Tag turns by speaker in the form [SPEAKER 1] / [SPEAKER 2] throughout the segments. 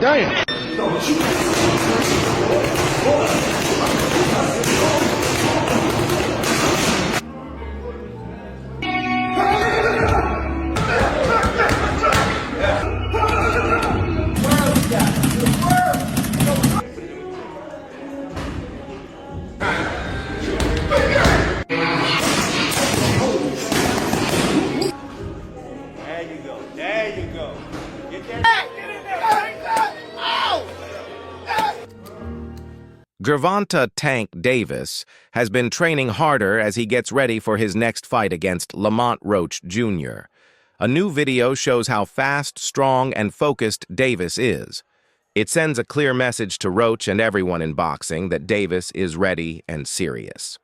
[SPEAKER 1] Damn.
[SPEAKER 2] Gervonta "Tank" Davis has been training harder as he gets ready for his next fight against LamontRoach Jr. A new video shows how fast, strong, and focused Davis is. It sends a clear message to Roach and everyone in boxing that Davis is ready and serious.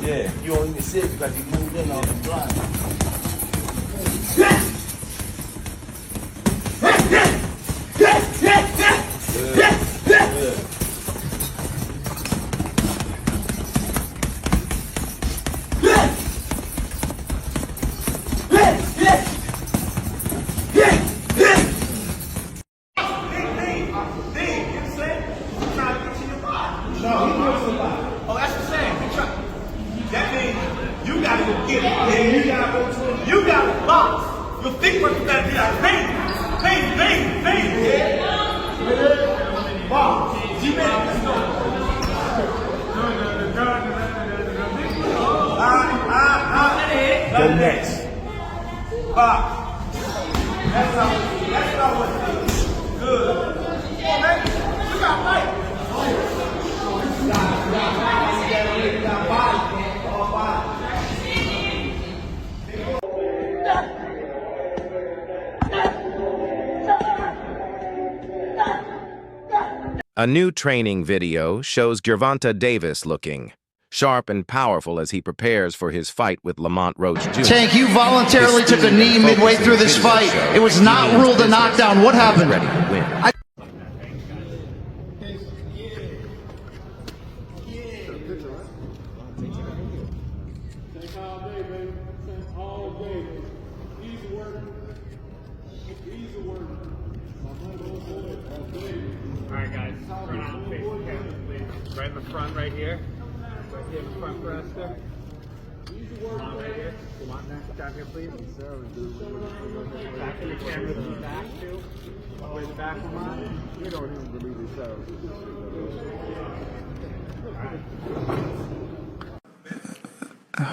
[SPEAKER 3] Yeah, you don't even sit because you moved in on the blind.
[SPEAKER 4] You got to box. Your feet work better be like bang, bang, bang, bang. Yeah. Box. G-Man, let's go. Go next. Box. That's not what it is. Good. Come on, man. You got fight. You got body. All body.
[SPEAKER 2] A new training video shows GervontaDavis looking sharp and powerful as he prepares for his fight with LamontRoach Jr.
[SPEAKER 5] Tank, you voluntarily took a knee midway through this fight. It was not ruled a knockdown. What happened?
[SPEAKER 2] Ready to win.
[SPEAKER 6] Alright guys, turn on face the camera, please. Right in the front, right here. Right here in the front rester. Lamont right here. Lamont next down here, please. Back in the camera, the back too. Where's the back, Lamont? We don't even believe ourselves.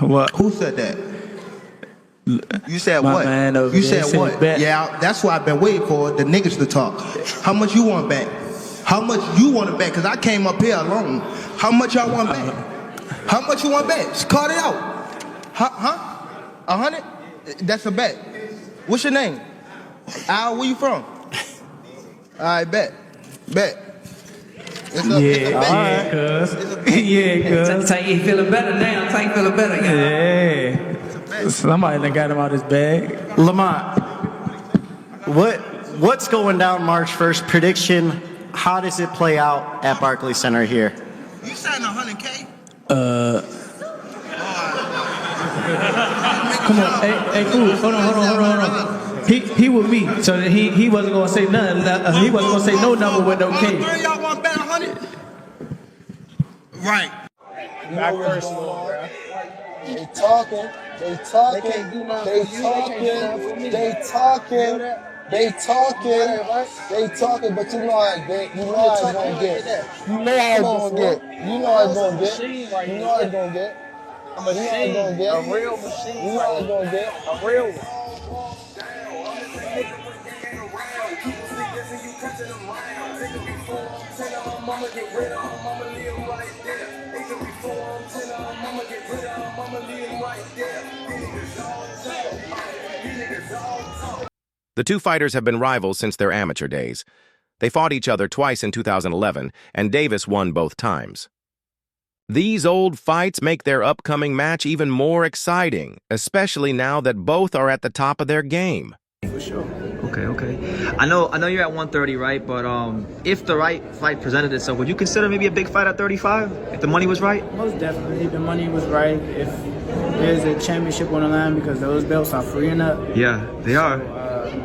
[SPEAKER 7] What?
[SPEAKER 1] Who said that? You said
[SPEAKER 7] My
[SPEAKER 1] what?
[SPEAKER 7] man over
[SPEAKER 1] You
[SPEAKER 7] there
[SPEAKER 1] said
[SPEAKER 7] said
[SPEAKER 1] what?
[SPEAKER 7] bet.
[SPEAKER 1] Yeah, that's why I've been waiting for the niggas to talk. How much you want back? How much you want to bet? Because I came up here alone. How much y'all want back? How much you want back? Just call it out. Huh? 100? That's a bet. What's your name? Al, where you from? All right, bet. It's a
[SPEAKER 7] Yeah,
[SPEAKER 1] bet.
[SPEAKER 7] alright, cuz. Yeah, cuz.
[SPEAKER 8] That's how you feeling better now. That's how you feeling better.
[SPEAKER 7] Yeah. Somebody done got him out his bag.
[SPEAKER 9] Lamont, what's going down March 1st? Prediction, how does it play out at Barclays Center here?
[SPEAKER 1] You signed 100K?
[SPEAKER 7] Come on, hey, fool, hold on. He with me, so he wasn't gonna say nothing. He wasn't gonna say no number with no K.
[SPEAKER 1] All three of y'all want to bet 100? Right.
[SPEAKER 6] Back first,
[SPEAKER 10] They talking, but you know how it's gonna get. You know how it's gonna get. A real machine. You know how it's gonna get. A real one.
[SPEAKER 2] The two fighters have been rivals since their amateur days. They fought each other twice in 2011, and Davis won both times. These old fights make their upcoming match even more exciting, especially now that both are at the top of their game.
[SPEAKER 3] For sure.
[SPEAKER 11] Okay. I know you're at 130, right? But if the right fight presented itself, would you consider maybe a big fight at 35 if the money was right?
[SPEAKER 12] Most definitely, if the money was right. If there's a championship on the line, because those belts are freeing up.
[SPEAKER 11] Yeah, they are.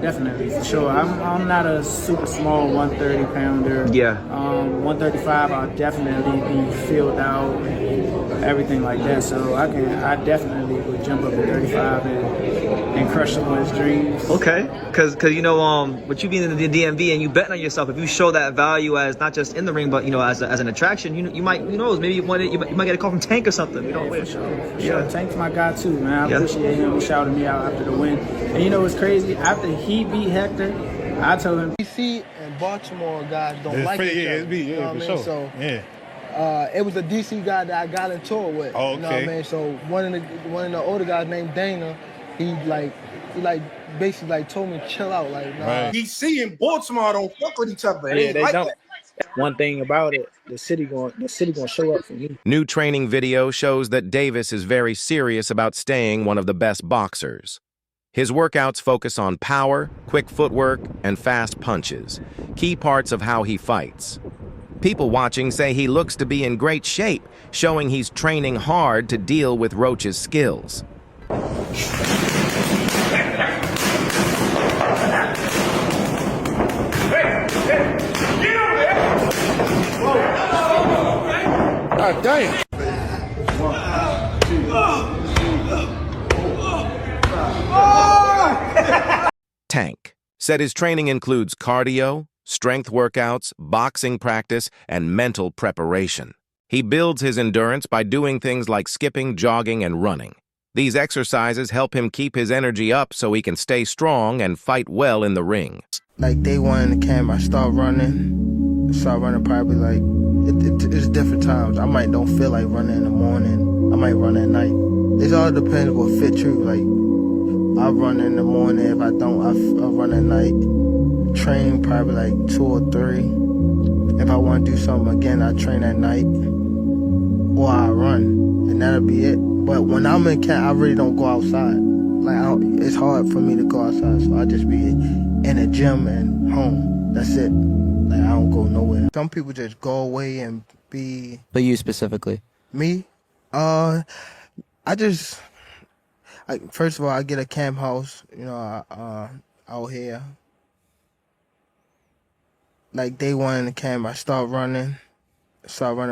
[SPEAKER 12] Definitely, for sure. I'm not a super small 130 pounder.
[SPEAKER 11] Yeah.
[SPEAKER 12] 135, I'll definitely be filled out and everything like that. So I definitely would jump up to 35 and crush someone's dreams.
[SPEAKER 11] Okay, because you know, with you being in the DMV and you betting on yourself, if you show that value as not just in the ring, but you know, as an attraction, you might, who knows, maybe you might get a call from Tank or something. You know,
[SPEAKER 12] for sure. Tank's my guy too, man. I appreciate him shouting me out after the win. And you know what's crazy? After he beat Hector, I told him
[SPEAKER 10] DC and Baltimore guys don't like each other.
[SPEAKER 13] You know what I mean?
[SPEAKER 10] So
[SPEAKER 13] yeah.
[SPEAKER 10] It was a DC guy that I got into it with.
[SPEAKER 13] Oh, okay.
[SPEAKER 10] You know what I mean? So one of the older guys named Dana, he basically told me chill out, like nah.
[SPEAKER 13] Right.
[SPEAKER 4] DC and Baltimore don't fuck with each other.
[SPEAKER 12] Yeah, they don't. One thing about it, the city gonna show up for me.
[SPEAKER 2] New training video shows that Davis is very serious about staying one of the best boxers. His workouts focus on power, quick footwork, and fast punches, key parts of how he fights. People watching say he looks to be in great shape, showing he's training hard to deal with Roach's skills.
[SPEAKER 13] God damn.
[SPEAKER 2] Tank said his training includes cardio, strength workouts, boxing practice, and mental preparation. He builds his endurance by doing things like skipping, jogging, and running. These exercises help him keep his energy up so he can stay strong and fight well in the ring.
[SPEAKER 1] Like day one in the camp, I start running probably like, it's different times. I might don't feel like running in the morning. I might run at night. It all depends what fit you. Like, I run in the morning. If I don't, I run at night. Train probably like 2 or 3. If I want to do something again, I train at night. Or I run, and that'll be it. But when I'm in camp, I really don't go outside. Like, it's hard for me to go outside, so I just be in the gym and home. That's it. Like, I don't go nowhere. Some people just go away and be...
[SPEAKER 14] But you specifically?
[SPEAKER 1] Me? First of all, I get a camp house, you know, out here. Like day one in the camp, I start running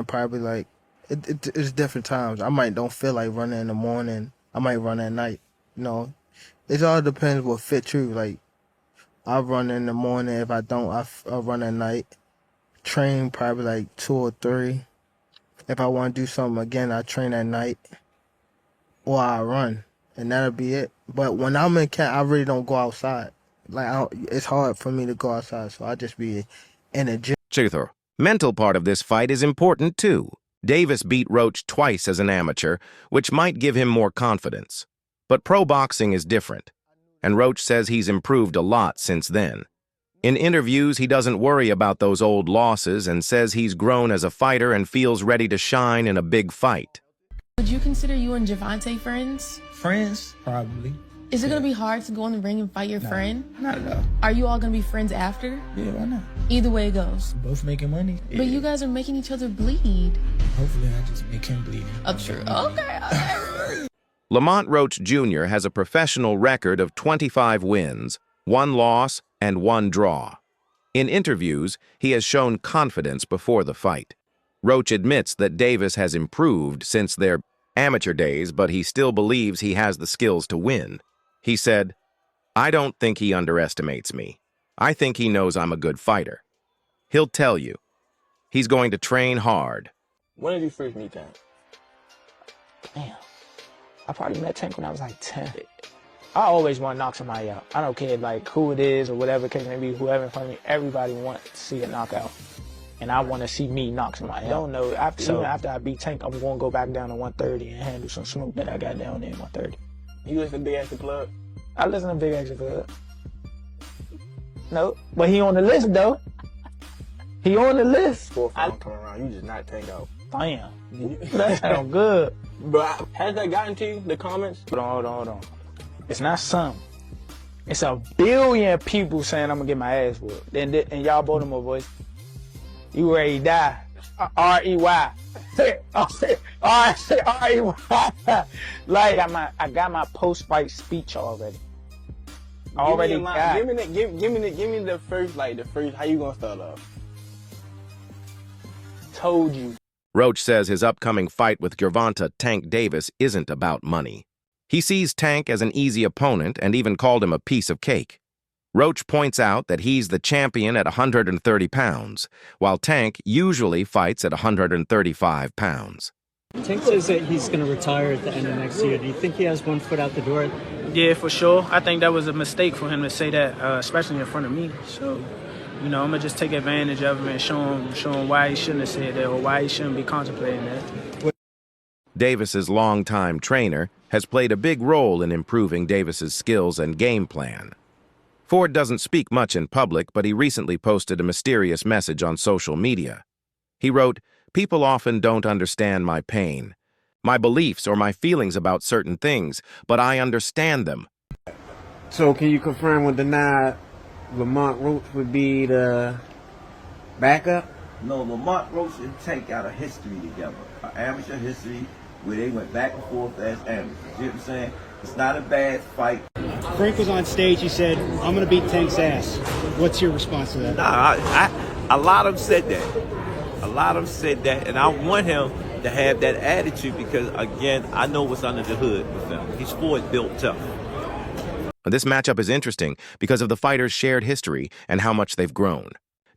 [SPEAKER 1] probably like, it's different times. I might don't feel like running in the morning. I might run at night, you know. It all depends what fit you. Like, I run in the morning. If I don't, I run at night. Train probably like 2 or 3. If I want to do something again, I train at night. Or I run, and that'll be it. But when I'm in camp, I really don't go outside. Like, it's hard for me to go outside, so I just be in a gym.
[SPEAKER 2] Chuther, mental part of this fight is important too. Davis beat Roach twice as an amateur, which might give him more confidence. But pro boxing is different, and Roach says he's improved a lot since then. In interviews, he doesn't worry about those old losses and says he's grown as a fighter and feels ready to shine in a big fight.
[SPEAKER 15] Would you consider you and Gervonta friends?
[SPEAKER 12] Friends? Probably.
[SPEAKER 15] Is it going to be hard to go in the ring and fight your friend?
[SPEAKER 12] Not at all.
[SPEAKER 15] Are you all going to be friends after?
[SPEAKER 12] Yeah, why not?
[SPEAKER 15] Either way it goes.
[SPEAKER 12] Both making money.
[SPEAKER 15] But you guys are making each other bleed.
[SPEAKER 12] Hopefully I just make him bleed.
[SPEAKER 15] True. Okay.
[SPEAKER 2] LamontRoach Jr. has a professional record of 25 wins, 1 loss, and 1 draw. In interviews, he has shown confidence before the fight. Roach admits that Davis has improved since their amateur days, but he still believes he has the skills to win. He said, "I don't think he underestimates me. I think he knows I'm a good fighter. He'll tell you. He's going to train hard."
[SPEAKER 10] When did you first meet Tank?
[SPEAKER 12] Damn. I probably met Tank when I was like 10. I always want to knock somebody out. I don't care like who it is or whatever case may be, whoever in front of me. Everybody wants to see a knockout. And I want to see me knock somebody out. I don't know. Even after I beat Tank, I'm going to go back down to 130 and handle some smoke that I got down there in 130.
[SPEAKER 10] You listen to Big Extra Club?
[SPEAKER 12] I listen to Big Extra Club. No, but he on the list, though. He on the list.
[SPEAKER 10] 4 5 come around, you just knock Tank out.
[SPEAKER 12] Damn. That sound good.
[SPEAKER 10] But has that gotten to you, the comments?
[SPEAKER 12] Hold on. It's not some. It's a billion people saying I'm gonna get my ass whooped. And y'all Baltimore boys, you ready to die? R-E-Y. R-E-Y. Like I got my post-fight speech already. Already got.
[SPEAKER 6] Give me the first, how you gonna start off?
[SPEAKER 12] Told you.
[SPEAKER 2] Roach says his upcoming fight with Gervonta "Tank" Davis isn't about money. He sees Tank as an easy opponent and even called him a piece of cake. Roach points out that he's the champion at 130 pounds, while Tank usually fights at 135 pounds.
[SPEAKER 14] Tank says that he's going to retire at the end of next year. Do you think he has one foot out the door?
[SPEAKER 12] Yeah, for sure. I think that was a mistake for him to say that, especially in front of me. So, you know, I'm going to just take advantage of him and show him why he shouldn't have said that or why he shouldn't be contemplating that.
[SPEAKER 2] Davis's longtime trainer has played a big role in improving Davis's skills and game plan. Ford doesn't speak much in public, but he recently posted a mysterious message on social media. He wrote, "People often don't understand my pain, my beliefs or my feelings about certain things, but I understand them."
[SPEAKER 6] So can you confirm or deny LamontRoach would be the backup?
[SPEAKER 3] No, LamontRoach and Tank got a history together, an amateur history where they went back and forth as amateurs. You know what I'm saying? It's not a bad fight.
[SPEAKER 14] Frank was on stage. He said, "I'm going to beat Tank's ass." What's your response to that?
[SPEAKER 16] Nah, a lot of them said that. A lot of them said that, and I want him to have that attitude because, again, I know what's under the hood with him. He's Ford built tough.
[SPEAKER 2] This matchup is interesting because of the fighters' shared history and how much they've grown.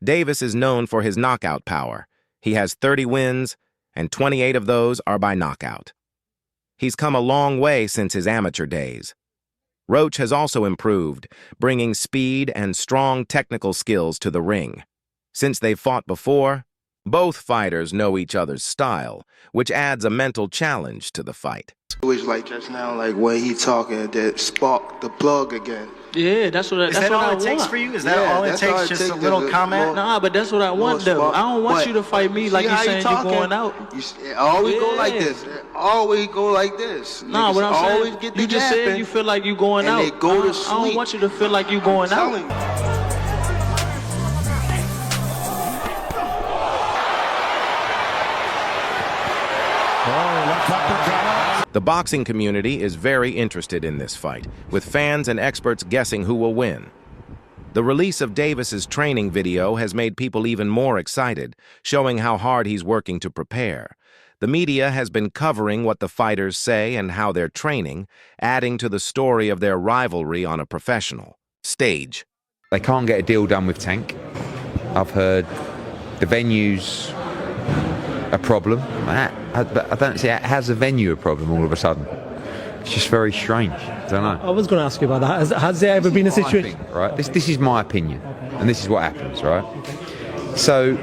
[SPEAKER 2] Davis is known for his knockout power. He has 30 wins, and 28 of those are by knockout. He's come a long way since his amateur days. Roach has also improved, bringing speed and strong technical skills to the ring. Since they've fought before, both fighters know each other's style, which adds a mental challenge to the fight.
[SPEAKER 1] It was like just now, like when he talking, that sparked the plug again.
[SPEAKER 7] Yeah, that's what I want.
[SPEAKER 9] Is that all it takes for you? Is that all it takes? Just a little comment?
[SPEAKER 7] Nah, but that's what I want, though. I don't want you to fight me like you saying you're going out.
[SPEAKER 1] It always go like this. It always go like this.
[SPEAKER 7] Nah, what I'm saying, you just said you feel like you going out.
[SPEAKER 1] And they go to sleep.
[SPEAKER 7] I don't want you to feel like you going out.
[SPEAKER 2] The boxing community is very interested in this fight, with fans and experts guessing who will win. The release of Davis's training video has made people even more excited, showing how hard he's working to prepare. The media has been covering what the fighters say and how they're training, adding to the story of their rivalry on a professional stage.
[SPEAKER 17] They can't get a deal done with Tank. I've heard the venue's a problem. I don't see how's the venue a problem all of a sudden. It's just very strange. I don't know.
[SPEAKER 14] I was going to ask you about that. Has there ever been a situation?
[SPEAKER 17] Right. This is my opinion, and this is what happens. Right. So,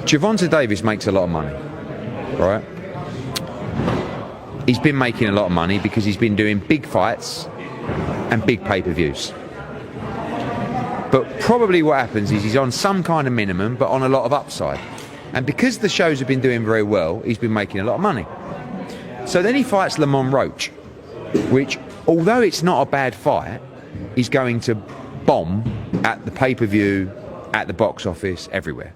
[SPEAKER 17] GervontaDavis makes a lot of money. Right. He's been making a lot of money because he's been doing big fights and big pay-per-views. But probably what happens is he's on some kind of minimum, but on a lot of upside. And because the shows have been doing very well, he's been making a lot of money. So then he fights LamontRoach, which, although it's not a bad fight, is going to bomb at the pay-per-view, at the box office, everywhere.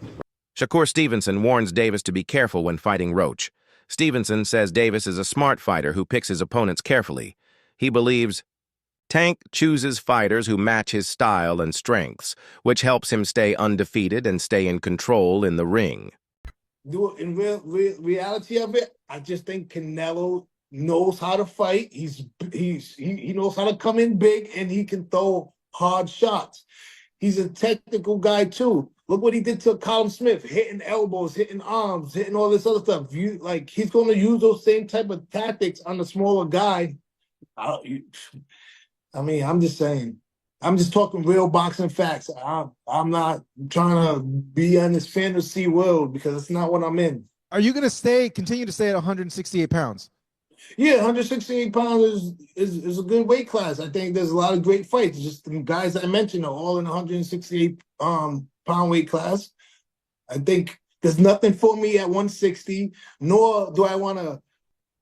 [SPEAKER 2] Shakur Stevenson warns Davis to be careful when fighting Roach. Stevenson says Davis is a smart fighter who picks his opponents carefully. He believes Tank chooses fighters who match his style and strengths, which helps him stay undefeated and stay in control in the ring.
[SPEAKER 10] In reality of it, I just think Canelo knows how to fight. He knows how to come in big, and he can throw hard shots. He's a technical guy too. Look what he did to Callum Smith, hitting elbows, hitting arms, hitting all this other stuff. He's going to use those same type of tactics on the smaller guy. I mean, I'm just saying. I'm just talking real boxing facts. I'm not trying to be in this fantasy world because it's not what I'm in.
[SPEAKER 18] Are you going to continue to stay at 168 pounds?
[SPEAKER 10] Yeah, 168 pounds is a good weight class. I think there's a lot of great fights. Just the guys I mentioned are all in 168 pound weight class. I think there's nothing for me at 160, nor do I want to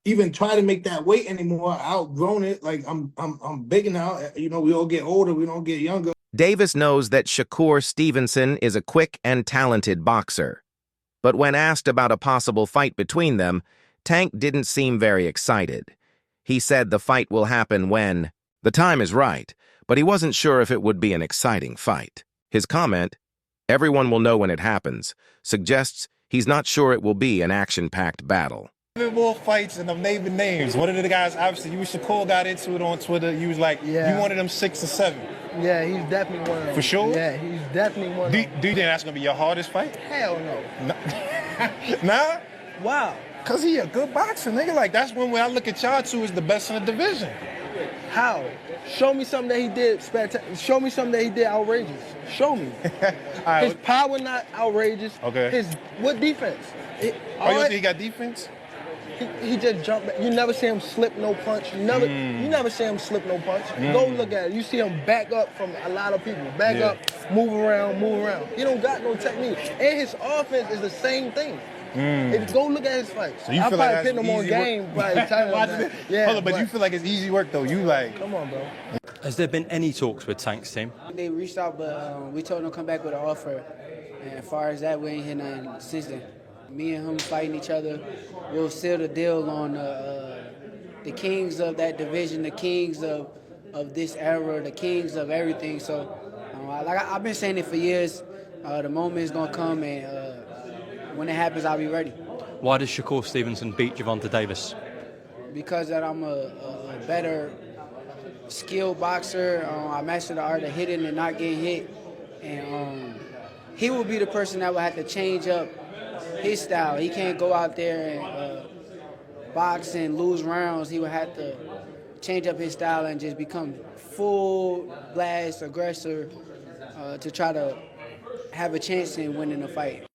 [SPEAKER 10] even try to make that weight anymore. I outgrown it. Like I'm big now. You know, we all get older. We don't get younger.
[SPEAKER 2] Davis knows that Shakur Stevenson is a quick and talented boxer. But when asked about a possible fight between them, Tank didn't seem very excited. He said the fight will happen when the time is right, but he wasn't sure if it would be an exciting fight. His comment, "Everyone will know when it happens," suggests he's not sure it will be an action-packed battle.
[SPEAKER 19] More fights and I'm naming names. One of the guys, obviously, you and Shakur got into it on Twitter. You was like, you wanted them 6 or 7.
[SPEAKER 13] Yeah, he's definitely one of them.
[SPEAKER 19] For sure?
[SPEAKER 13] Yeah, he's definitely one of them.
[SPEAKER 19] Do you think that's going to be your hardest fight?
[SPEAKER 13] Hell no.
[SPEAKER 19] Nah?
[SPEAKER 13] Wow.
[SPEAKER 19] Because he a good boxer, nigga. Like, that's one way I look at y'all two as the best in the division.
[SPEAKER 13] How? Show me something that he did spectacular. Show me something that he did outrageous. Show me.
[SPEAKER 19] Right.
[SPEAKER 13] His power not outrageous.
[SPEAKER 19] Okay.
[SPEAKER 13] What defense?
[SPEAKER 19] You don't think he got defense?
[SPEAKER 13] He just jumped back. You never see him slip no punch. You never see him slip no punch. Go look at it. You see him back up from a lot of people. Back up, move around. He don't got no technique. And his offense is the same thing. If you go look at his fights,
[SPEAKER 19] So you
[SPEAKER 13] I
[SPEAKER 19] feel
[SPEAKER 13] probably
[SPEAKER 19] like
[SPEAKER 13] put him on game.
[SPEAKER 19] Hold on, but you feel like it's easy work though. You like.
[SPEAKER 13] Come on, bro.
[SPEAKER 20] Has there been any talks with Tank's team?
[SPEAKER 21] They reached out, but we told them to come back with an offer. And as far as that, we ain't heard nothing since then. Me and him fighting each other, we'll seal the deal on the kings of that division, the kings of this era, the kings of everything. So, like I've been saying it for years, the moment is gonna come, and when it happens, I'll be ready.
[SPEAKER 20] Why does Shakur Stevenson beat GervontaDavis?
[SPEAKER 21] Because that I'm a better skilled boxer. I master the art of hitting and not getting hit, and he will be the person that will have to change up his style. He can't go out there and box and lose rounds. He would have to change up his style and just become full blast aggressor to try to have a chance in winning the fight.